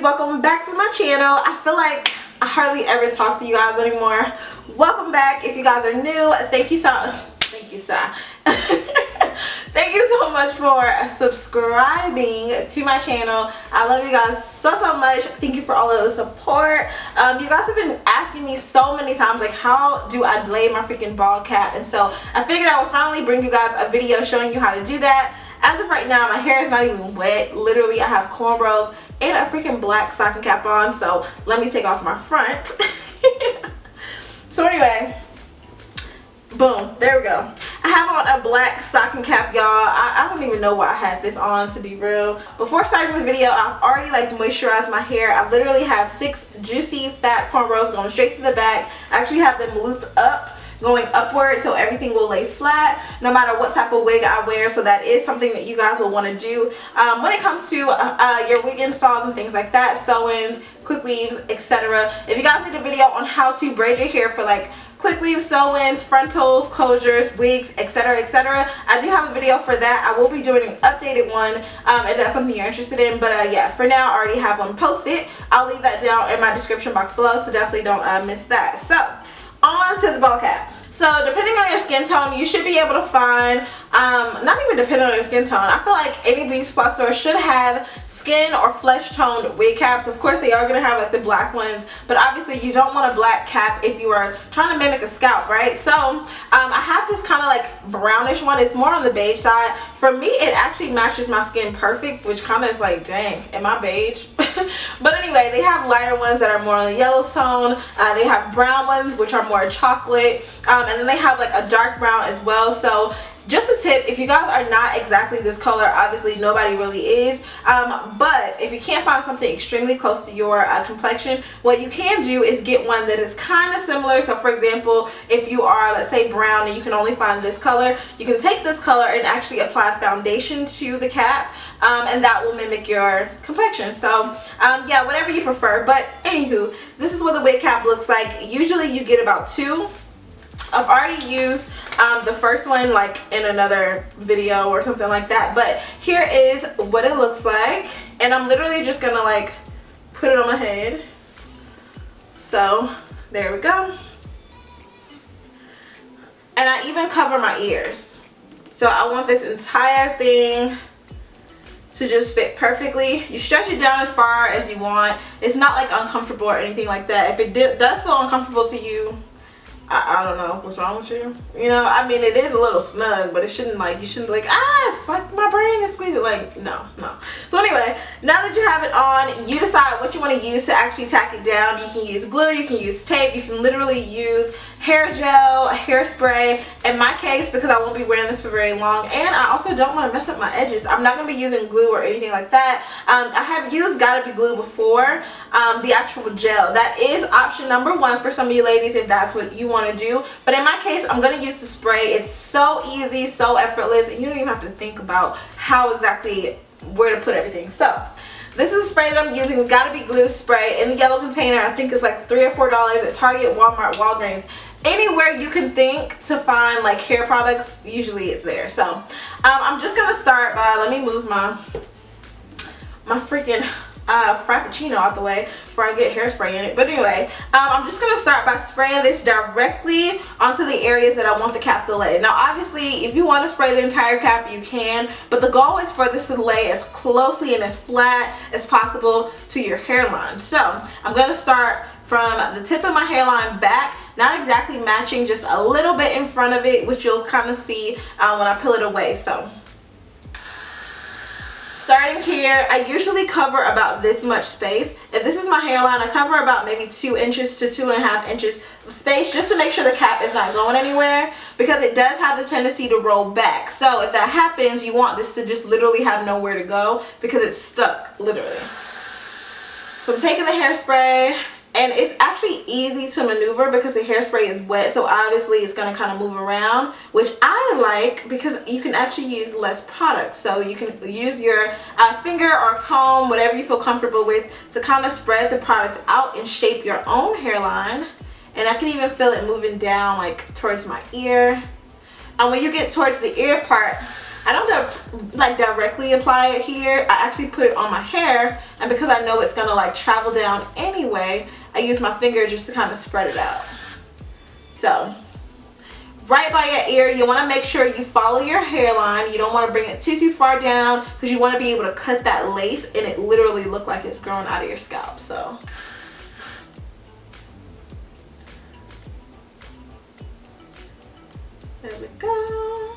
welcome back to my channel. I feel like I hardly ever talk to you guys anymore. Welcome back. If you guys are new, thank you so thank you so much for subscribing to my channel. I love you guys so much. Thank you for all of the support. You guys have been asking me so many times, like, how do I lay my freaking ball cap? And so I figured I would finally bring you guys a video showing you how to do that. As of right now, my hair is not even wet. Literally, I have cornrows and a freaking black stocking cap on. So let me take off my front. So anyway, boom, there we go. I have on a black stocking cap, y'all. I don't even know why I had this on, to be real. Before starting the video, I've already moisturized my hair. I literally have 6 juicy fat cornrows going straight to the back. I actually have them looped up, going upward, so everything will lay flat no matter what type of wig I wear. So that is something that you guys will want to do when it comes to your wig installs and things like that, sew-ins, quick weaves, etc. If you guys need a video on how to braid your hair for like quick weaves, sew-ins, frontals, closures, wigs, etc., etc., I do have a video for that. I will be doing an updated one if that's something you're interested in. But yeah, for now I already have one posted. I'll leave that down in my description box below, so definitely don't miss that. So on to the ball cap. So depending on your skin tone, you should be able to find, not even depending on your skin tone, I feel like any beauty supply store should have skin or flesh toned wig caps. Of course they are going to have like the black ones, but obviously you don't want a black cap if you are trying to mimic a scalp, right? So I have this kind of like brownish one. It's more on the beige side. For me, it actually matches my skin perfect, which kind of is like, dang, am I beige? But anyway, they have lighter ones that are more on the yellow tone. They have brown ones which are more chocolate, and then they have like a dark brown as well. So just a tip, if you guys are not exactly this color, obviously nobody really is, but if you can't find something extremely close to your complexion, what you can do is get one that is kind of similar. So for example, if you are, let's say, brown and you can only find this color, you can take this color and actually apply foundation to the cap, and that will mimic your complexion. So yeah, whatever you prefer. But anywho, this is what the wig cap looks like. Usually you get about 2. I've already used the first one like in another video or something like that, but here is what it looks like, and I'm literally just gonna like put it on my head. So there we go, and I even cover my ears. So I want this entire thing to just fit perfectly. You stretch it down as far as you want. It's not like uncomfortable or anything like that. If it does feel uncomfortable to you, I don't know what's wrong with you. You know, I mean, it is a little snug, but it shouldn't like, you shouldn't be like, it's like my brain is squeezing. Like, no. So anyway, now that you have it on, you decide what you want to use to actually tack it down. You can use glue, you can use tape, you can literally use hair gel, hairspray. In my case, because I won't be wearing this for very long, and I also don't want to mess up my edges, I'm not going to be using glue or anything like that. I have used Gotta Be Glue before, the actual gel. That is option number 1 for some of you ladies if that's what you want to do. But in my case, I'm going to use the spray. It's so easy, so effortless, and you don't even have to think about how exactly where to put everything. So this is a spray that I'm using, Gotta Be Glue spray in the yellow container. I think it's like $3 or $4 at Target, Walmart, Walgreens. Anywhere you can think to find like hair products, usually it's there. So I'm just gonna start by, let me move my freaking frappuccino out the way before I get hairspray in it. But anyway, I'm just gonna start by spraying this directly onto the areas that I want the cap to lay. Now obviously if you want to spray the entire cap, you can, but the goal is for this to lay as closely and as flat as possible to your hairline. So I'm gonna start from the tip of my hairline back, not exactly matching, just a little bit in front of it, which you'll kind of see when I peel it away. So starting here, I usually cover about this much space. If this is my hairline, I cover about maybe 2 inches to 2.5 inches of space, just to make sure the cap is not going anywhere, because it does have the tendency to roll back. So if that happens, you want this to just literally have nowhere to go because it's stuck, literally. So I'm taking the hairspray, and it's actually easy to maneuver because the hairspray is wet, so obviously it's going to kind of move around, which I like because you can actually use less product. So you can use your finger or comb, whatever you feel comfortable with, to kind of spread the products out and shape your own hairline. And I can even feel it moving down like towards my ear. And when you get towards the ear part, I don't like directly apply it here. I actually put it on my hair, and because I know it's gonna like travel down anyway, I use my finger just to kind of spread it out. So right by your ear, you want to make sure you follow your hairline. You don't want to bring it too far down because you want to be able to cut that lace and it literally look like it's growing out of your scalp. So there we go.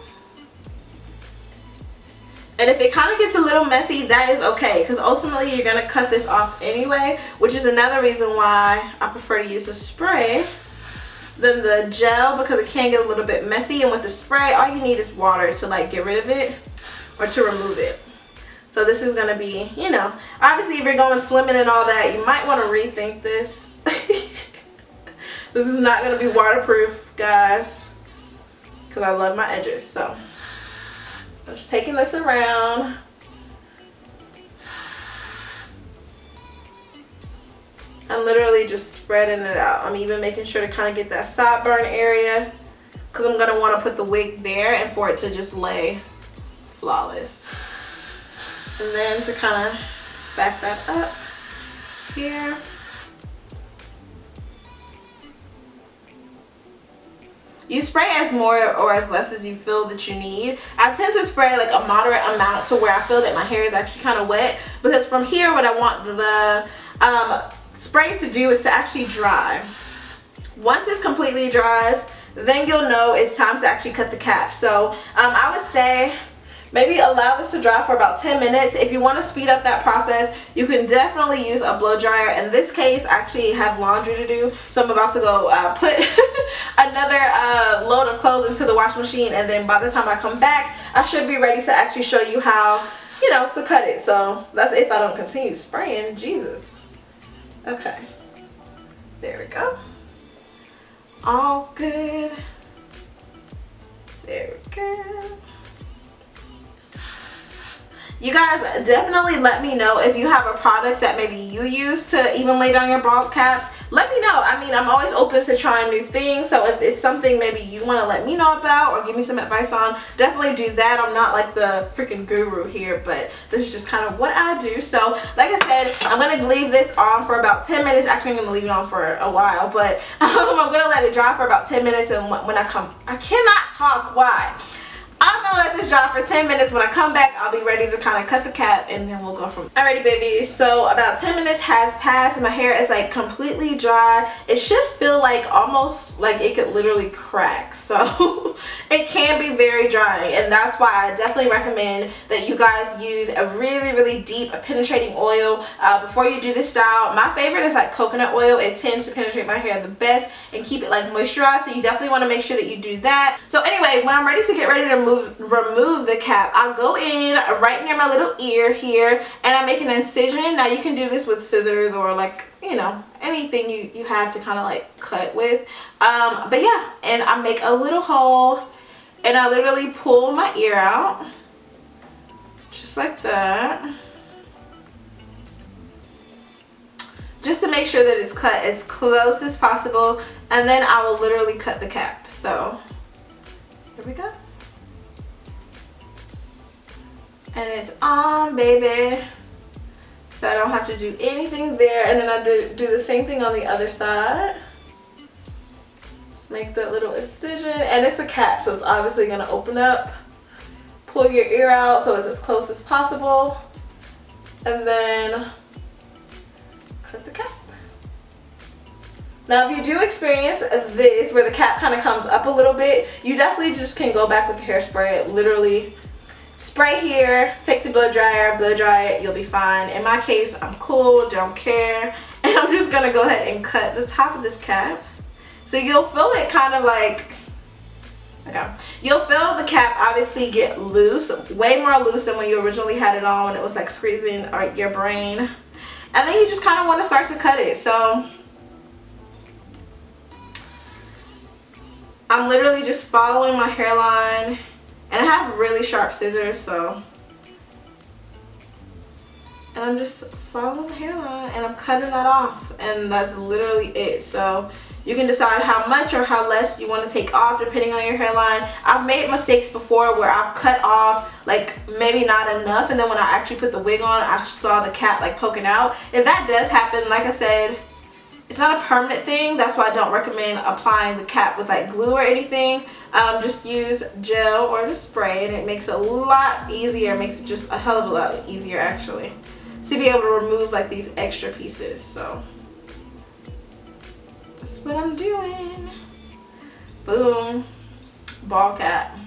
And if it kind of gets a little messy, that is okay, because ultimately you're going to cut this off anyway, which is another reason why I prefer to use the spray than the gel, because it can get a little bit messy. And with the spray, all you need is water to like get rid of it or to remove it. So this is going to be, you know, obviously if you're going swimming and all that, you might want to rethink this. This is not going to be waterproof, guys, because I love my edges. So I'm just taking this around. I'm literally just spreading it out. I'm even making sure to kind of get that sideburn area, because I'm going to want to put the wig there and for it to just lay flawless. And then to kind of back that up here. You spray as more or as less as you feel that you need. I tend to spray like a moderate amount to where I feel that my hair is actually kind of wet, because from here what I want the spray to do is to actually dry. Once it's completely dries, then you'll know it's time to actually cut the cap. So I would say maybe allow this to dry for about 10 minutes. If you want to speed up that process, you can definitely use a blow dryer. In this case, I actually have laundry to do, so I'm about to go put another load of clothes into the wash machine, and then by the time I come back, I should be ready to actually show you how, you know, to cut it. So that's if I don't continue spraying. Jesus. Okay, there we go. All good. There we go. You guys definitely let me know if you have a product that maybe you use to even lay down your bald caps. Let me know. I mean, I'm always open to trying new things. So if it's something maybe you want to let me know about or give me some advice on, definitely do that. I'm not like the freaking guru here, but this is just kind of what I do. So like I said, I'm going to leave this on for about 10 minutes. Actually, I'm going to leave it on for a while, but I'm going to let it dry for about 10 minutes. And when I come, I cannot talk. Why? I'm gonna let this dry for 10 minutes. When I come back, I'll be ready to kind of cut the cap, and then we'll go from there. Alrighty, babies. So about 10 minutes has passed, and my hair is like completely dry. It should feel like almost like it could literally crack. So it can be very drying, and that's why I definitely recommend that you guys use a really deep penetrating oil before you do this style. My favorite is like coconut oil. It tends to penetrate my hair the best and keep it like moisturized. So you definitely want to make sure that you do that. So anyway, when I'm ready to get ready to remove the cap, I'll go in right near my little ear here, and I make an incision. Now you can do this with scissors or like, you know, anything you have to kind of like cut with, but yeah, and I make a little hole, and I literally pull my ear out just like that, just to make sure that it's cut as close as possible, and then I will literally cut the cap. So here we go. And it's on, baby. So I don't have to do anything there. And then I do the same thing on the other side. Just make that little incision. And it's a cap, so it's obviously going to open up. Pull your ear out so it's as close as possible. And then cut the cap. Now if you do experience this where the cap kind of comes up a little bit, you definitely just can go back with the hairspray. Literally spray here, take the blow dry it, you'll be fine. In my case, I'm cool, don't care, and I'm just gonna go ahead and cut the top of this cap. So you'll feel it kind of like, okay, you'll feel the cap obviously get loose, way more loose than when you originally had it on, when it was like squeezing your brain. And then you just kind of want to start to cut it. So I'm literally just following my hairline. And I have really sharp scissors, so. And I'm just following the hairline and I'm cutting that off. And that's literally it. So You can decide how much or how less you want to take off depending on your hairline. I've made mistakes before where I've cut off like maybe not enough, and then when I actually put the wig on, I saw the cap like poking out. If that does happen, like I said, it's not a permanent thing. That's why I don't recommend applying the cap with like glue or anything. Just use gel or the spray, and it makes it a lot easier. It makes it just a hell of a lot easier actually to be able to remove like these extra pieces. So that's what I'm doing. Boom, ball cap.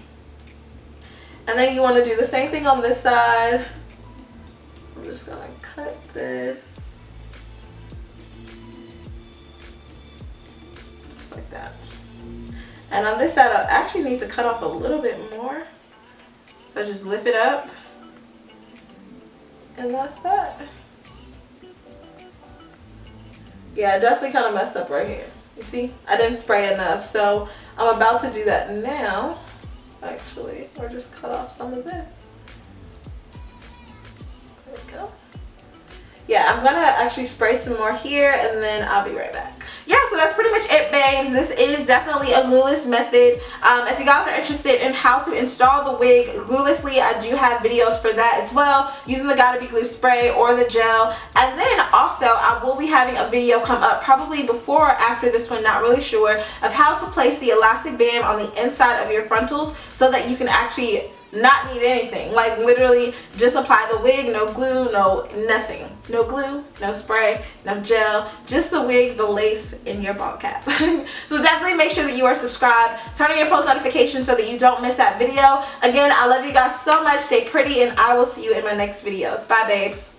And then you want to do the same thing on this side. I'm just gonna cut this just like that. And on this side, I actually need to cut off a little bit more. So just lift it up. And that's that. Yeah, I definitely kind of messed up right here. You see, I didn't spray enough. So I'm about to do that now, actually. Or just cut off some of this. There we go. Yeah, I'm gonna actually spray some more here, and then I'll be right back. Yeah, so that's pretty much it, babes. This is definitely a glueless method. If you guys are interested in how to install the wig gluelessly, I do have videos for that as well, using the Gotta Be Glue spray or the gel. And then also, I will be having a video come up probably before or after this one, not really sure, of how to place the elastic band on the inside of your frontals so that you can actually not need anything. Like literally just apply the wig, no glue, no nothing. No glue, no spray, no gel, just the wig, the lace, in your ball cap. So definitely make sure that you are subscribed, turn on your post notifications so that you don't miss that video. Again, I love you guys so much. Stay pretty, and I will see you in my next videos. Bye, babes.